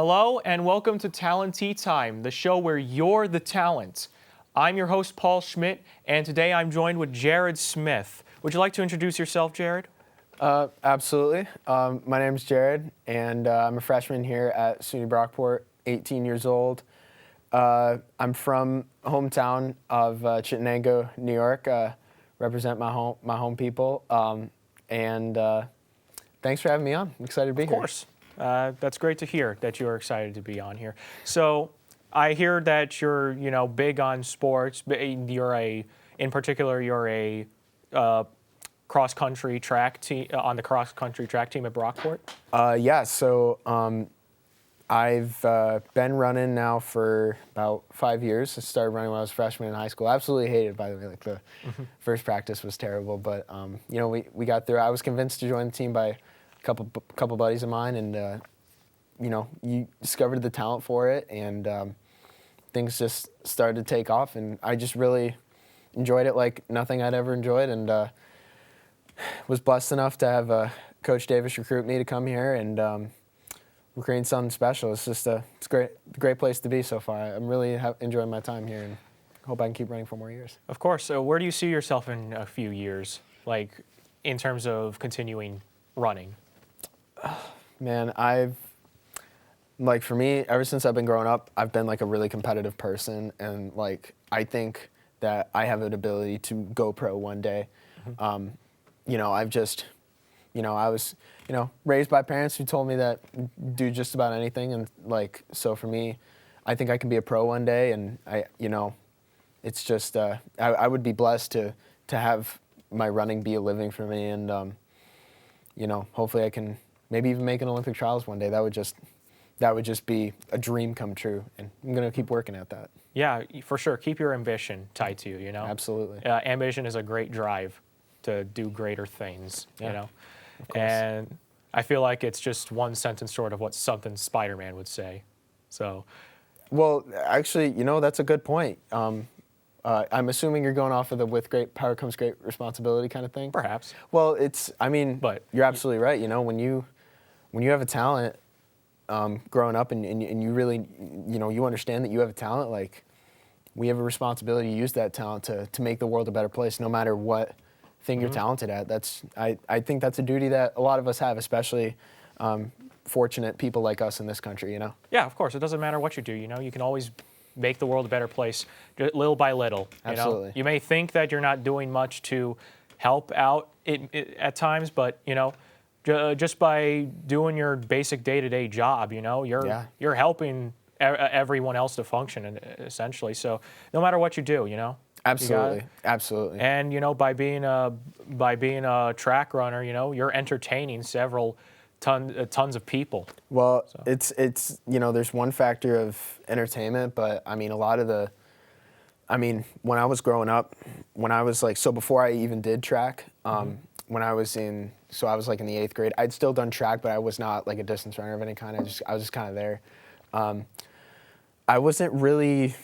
Hello and welcome to Talon Tea Time, the show where you're the talent. I'm your host, Paul Schmidt, and today I'm joined with Jared Smith. Would you like to introduce yourself, Jared? Absolutely. My name's Jared, and I'm a freshman here at SUNY Brockport, 18 years old. I'm from hometown of Chittenango, New York. Represent my home people, and thanks for having me on. I'm excited to be here. Of course. That's great to hear that you're excited to be on here. So I hear that you're, big on sports. You're in particular, you're a cross-country track team on the cross-country track team at Brockport. Yeah. So I've been running now for about 5 years. I started running when I was a freshman in high school. Absolutely hated, by the way. Like the first practice was terrible, but we got through. I was convinced to join the team by a couple buddies of mine, and you discovered the talent for it, and things just started to take off, and I just really enjoyed it like nothing I'd ever enjoyed, and was blessed enough to have Coach Davis recruit me to come here, and we're creating something special. It's just it's a great place to be so far. I'm really enjoying my time here, and hope I can keep running for more years. Of course. So where do you see yourself in a few years, like in terms of continuing running? Man, for me, ever since I've been growing up, I've been like a really competitive person, and like I think that I have an ability to go pro one day. I've just, I was, raised by parents who told me that do just about anything, and like so for me, I think I can be a pro one day, and it's just I would be blessed to have my running be a living for me, and hopefully I can maybe even make an Olympic trials one day. That would just be a dream come true, and I'm gonna keep working at that. Yeah, for sure. Keep your ambition tied to you. Absolutely. Ambition is a great drive to do greater things. Yeah, of course. And I feel like it's just one sentence short of what something Spider-Man would say. So. Well, actually, that's a good point. I'm assuming you're going off of the with great power comes great responsibility kind of thing. Perhaps. Well, but you're absolutely right. When you have a talent, growing up and you really, you understand that you have a talent, like we have a responsibility to use that talent to make the world a better place, no matter what thing you're talented at. I think that's a duty that a lot of us have, especially fortunate people like us in this country, Yeah, of course. It doesn't matter what you do, you can always make the world a better place little by little. Absolutely. You may think that you're not doing much to help out at times, but, just by doing your basic day-to-day job, you're helping everyone else to function, essentially. So no matter what you do, Absolutely, absolutely. And by being a track runner, you're entertaining several tons of people. Well, so. It's there's one factor of entertainment, but I mean when I was growing up, before I even did track, when I was in the 8th grade, I'd still done track, but I was not like a distance runner of any kind. I was just kind of there. I wasn't really.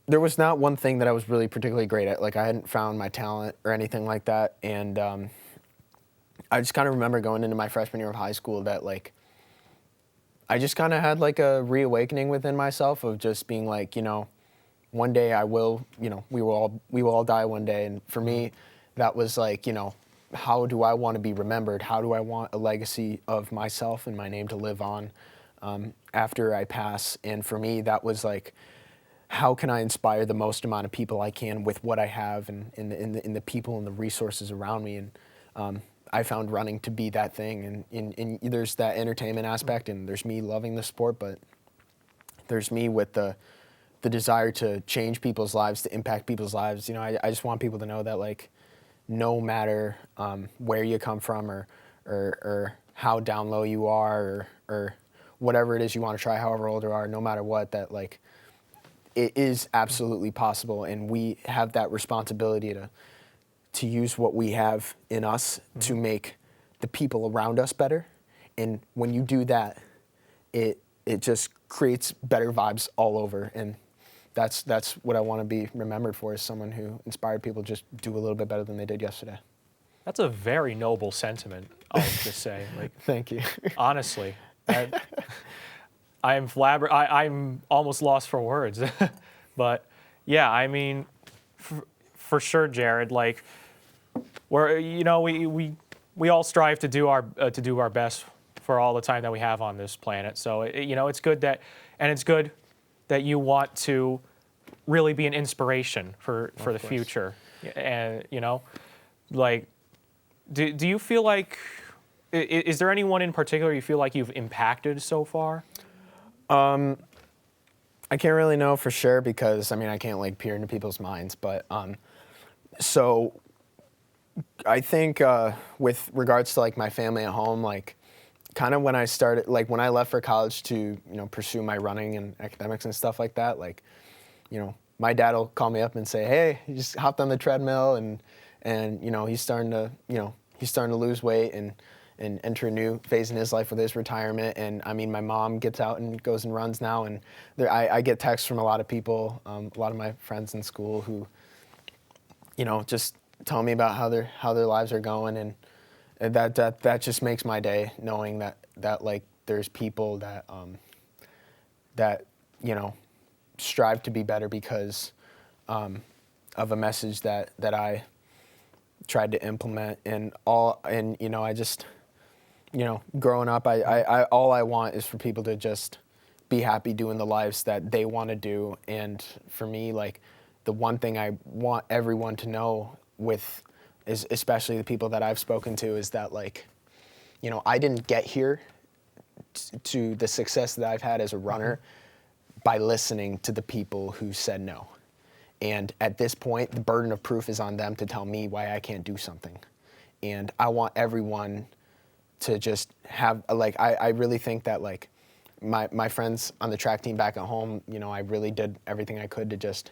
There was not one thing that I was really particularly great at. Like I hadn't found my talent or anything like that, and I just kind of remember going into my freshman year of high school that like I just kind of had like a reawakening within myself of just being like, one day I will, we will all die one day, and for me, that was like, how do I want to be remembered? How do I want a legacy of myself and my name to live on after I pass? And for me, that was like, how can I inspire the most amount of people I can with what I have and in the people and the resources around me? And I found running to be that thing. And there's that entertainment aspect, and there's me loving the sport, but there's me with the desire to change people's lives, to impact people's lives. I just want people to know that like, no matter where you come from or how down low you are or whatever it is you want to try, however old you are, no matter what, that like it is absolutely possible, and we have that responsibility to use what we have in us to make the people around us better. And when you do that, it just creates better vibes all over, and that's what I want to be remembered for, is someone who inspired people to just do a little bit better than they did yesterday. That's a very noble sentiment, I'll just say. Like, thank you. Honestly. I'm almost lost for words. But yeah, I mean, for sure, Jared. Like, we're we all strive to do our best for all the time that we have on this planet. So it's good that you want to really be an inspiration for the future. And like, do you feel like, is there anyone in particular you feel like you've impacted so far? I can't really know for sure because, I mean, I can't like peer into people's minds, but so I think with regards to like my family at home, like kind of when I started, like when I left for college to, pursue my running and academics and stuff like that, like, my dad will call me up and say, hey, he just hopped on the treadmill and he's starting to lose weight and enter a new phase in his life with his retirement. And I mean, my mom gets out and goes and runs now. And I get texts from a lot of people, a lot of my friends in school who, just tell me about how their lives are going. And that just makes my day, knowing that like there's people that strive to be better because of a message that I tried to implement. And I just, growing up, I all I want is for people to just be happy doing the lives that they want to do. And for me, like, the one thing I want everyone to know is especially the people that I've spoken to, is that, like, I didn't get here to the success that I've had as a runner by listening to the people who said no. And at this point, the burden of proof is on them to tell me why I can't do something. And I want everyone to just have, like, I really think that, like, my friends on the track team back at home, I really did everything I could to just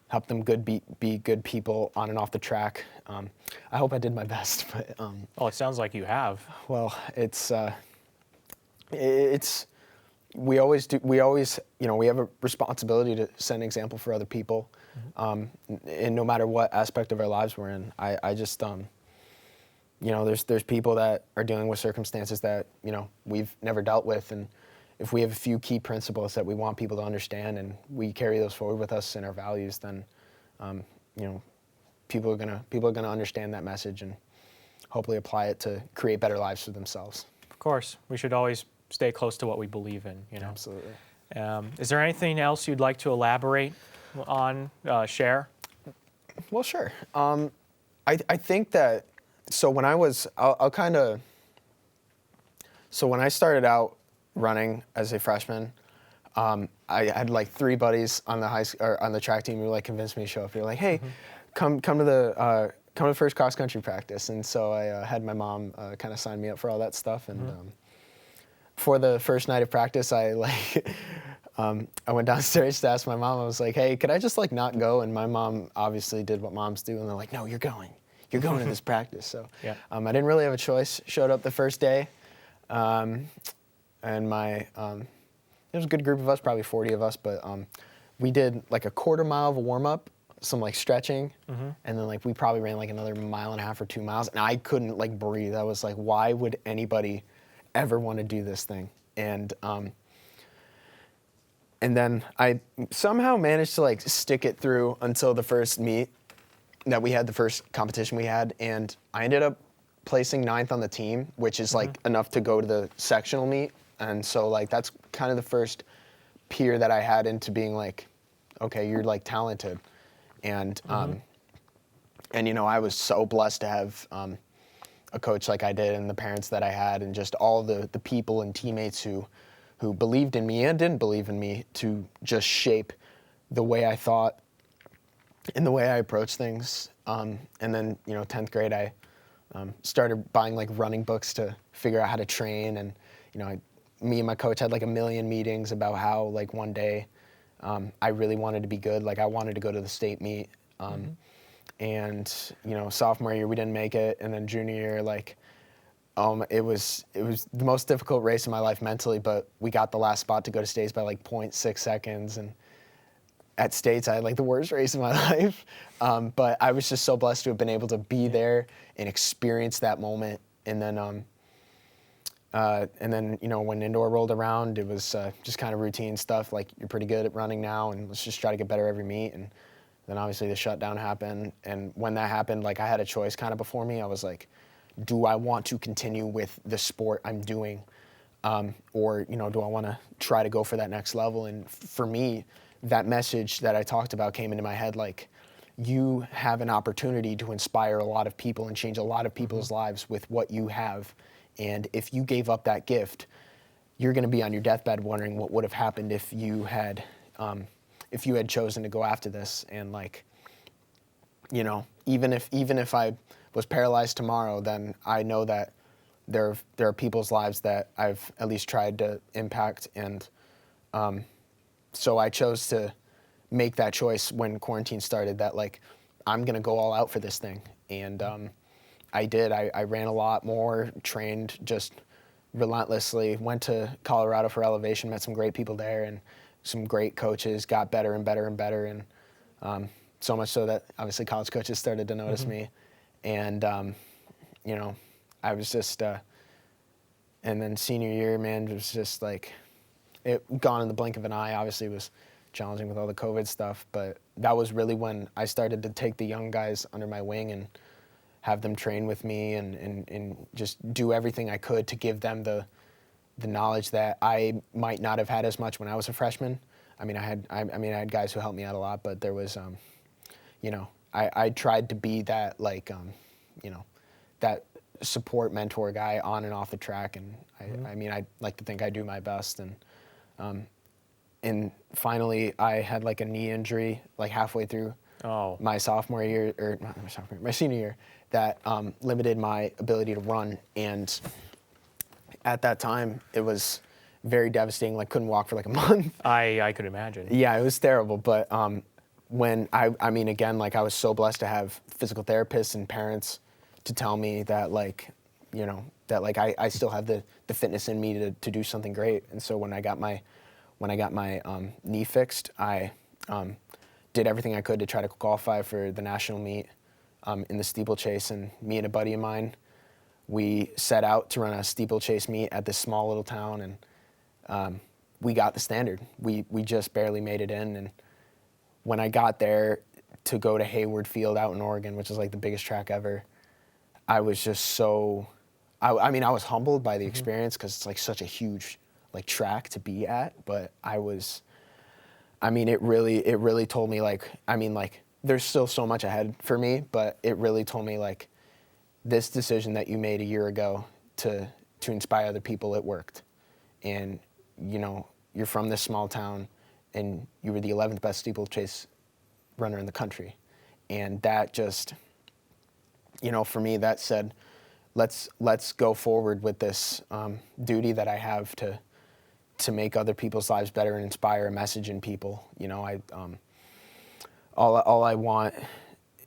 help them be good people on and off the track. I hope I did my best, but Well, it sounds like you have. well, we always do. We always, we have a responsibility to set an example for other people, and no matter what aspect of our lives we're in. I just, there's people that are dealing with circumstances that we've never dealt with, and if we have a few key principles that we want people to understand, and we carry those forward with us in our values, then people are gonna understand that message and hopefully apply it to create better lives for themselves. Of course, we should always stay close to what we believe in. Absolutely. Is there anything else you'd like to elaborate on, share? Well, sure. I think that, so when I was, so when I started out running as a freshman, I had like 3 buddies on the track team who like convinced me to show up. They're like, hey, come to the first cross country practice. And so I had my mom kind of sign me up for all that stuff. And for the first night of practice, I went downstairs to ask my mom. I was like, hey, could I just like not go? And my mom obviously did what moms do, and they're like, no, you're going to this practice. So yeah. I didn't really have a choice. Showed up the first day, and it was a good group of us, probably 40 of us, but we did like a quarter mile of a warm up, some like stretching, and then like we probably ran like another 1.5 miles or 2 miles, and I couldn't like breathe. I was like, why would anybody ever want to do this thing? And then I somehow managed to like stick it through until the first meet that we had, the first competition we had, and I ended up placing 9th on the team, which is like enough to go to the sectional meet. And so like that's kind of the first peer that I had into being like, okay, you're like talented. And I was so blessed to have a coach like I did, and the parents that I had, and just all the people and teammates who believed in me and didn't believe in me, to just shape the way I thought and the way I approached things. And then 10th grade, I started buying like running books to figure out how to train. And me and my coach had like a million meetings about how like one day I really wanted to be good. Like I wanted to go to the state meet. And sophomore year we didn't make it, and then junior year, like it was the most difficult race in my life mentally, but we got the last spot to go to states by like 0.6 seconds, and at states I had like the worst race in my life. But I was just so blessed to have been able to be there and experience that moment. And then And then, when indoor rolled around, it was just kind of routine stuff. Like, you're pretty good at running now, and let's just try to get better every meet. And then obviously the shutdown happened. And when that happened, like, I had a choice kind of before me. I was like, do I want to continue with the sport I'm doing? Or, do I want to try to go for that next level? And for me, that message that I talked about came into my head, like, you have an opportunity to inspire a lot of people and change a lot of people's lives with what you have. And if you gave up that gift, you're going to be on your deathbed wondering what would have happened if you had chosen to go after this. And like, even if I was paralyzed tomorrow, then I know that there are people's lives that I've at least tried to impact. And so I chose to make that choice when quarantine started, that like, I'm going to go all out for this thing. And I did. I ran a lot more, trained just relentlessly, went to Colorado for elevation, met some great people there and some great coaches, got better and better and better. And so much so that obviously college coaches started to notice me. And, I was just, and then senior year, man, it was just like, it gone in the blink of an eye. Obviously it was challenging with all the COVID stuff, but that was really when I started to take the young guys under my wing and have them train with me and just do everything I could to give them the knowledge that I might not have had as much when I was a freshman. I had guys who helped me out a lot, but there was, I tried to be that, like, that support mentor guy on and off the track. And I like to think I do my best. And finally I had like a knee injury, like halfway through my sophomore year, or not my sophomore, my senior year, that limited my ability to run. And at that time, it was very devastating. Like, couldn't walk for like a month. I could imagine. Yeah, it was terrible. But when again, like, I was so blessed to have physical therapists and parents to tell me that, like, that like I still have the fitness in me to do something great. And so when I got my knee fixed, I did everything I could to try to qualify for the national meet in the steeplechase. And me and a buddy of mine, we set out to run a steeplechase meet at this small little town, and we got the standard. We just barely made it in. And when I got there to go to Hayward Field out in Oregon, which is like the biggest track ever, I was just so, I was humbled by the experience, because it's like such a huge like track to be at. But it really told me, like, there's still so much ahead for me, but it really told me, like, this decision that you made a year ago to inspire other people, it worked. And, you're from this small town, and you were the 11th best steeplechase runner in the country. And that just, for me, that said, let's go forward with this duty that I have to make other people's lives better and inspire a message in people. All I want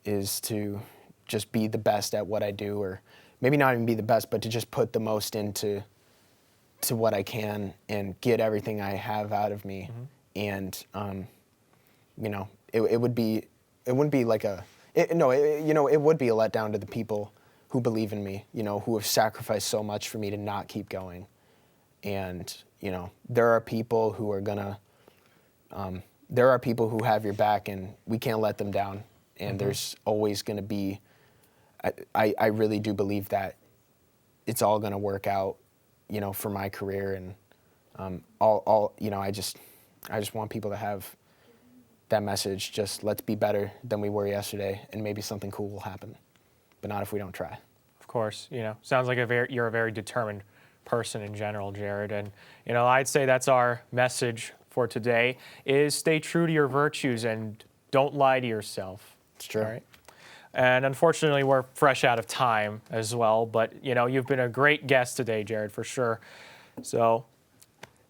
is to just be the best at what I do, or maybe not even be the best, but to just put the most into what I can and get everything I have out of me. And it wouldn't be like it would be a letdown to the people who believe in me, who have sacrificed so much for me to not keep going. And there are people who are gonna there are people who have your back, and we can't let them down. And there's always gonna be, I really do believe that it's all gonna work out, for my career. And I just want people to have that message, just let's be better than we were yesterday, and maybe something cool will happen, but not if we don't try. Of course, sounds like you're a very determined person in general, Jared. And, I'd say that's our message for today, is stay true to your virtues and don't lie to yourself. It's true. All right? And unfortunately, we're fresh out of time as well, but, you've been a great guest today, Jared, for sure. So,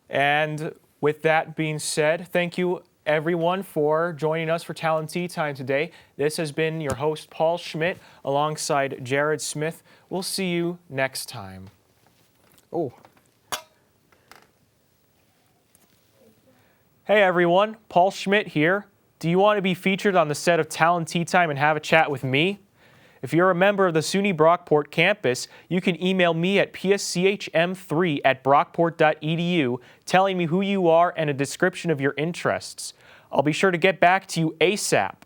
and with that being said, thank you everyone for joining us for Talon Tea Time today. This has been your host, Paul Schmidt, alongside Jared Smith. We'll see you next time. Oh. Hey everyone, Paul Schmidt here. Do you want to be featured on the set of Talon Tea Time and have a chat with me? If you're a member of the SUNY Brockport campus, you can email me at pschm3@brockport.edu telling me who you are and a description of your interests. I'll be sure to get back to you ASAP.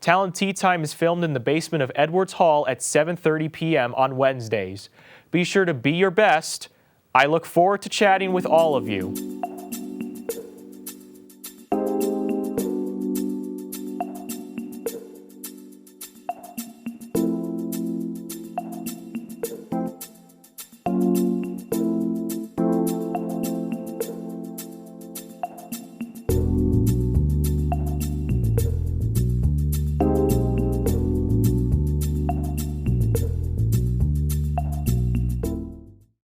Talon Tea Time is filmed in the basement of Edwards Hall at 7:30 p.m. on Wednesdays. Be sure to be your best. I look forward to chatting with all of you.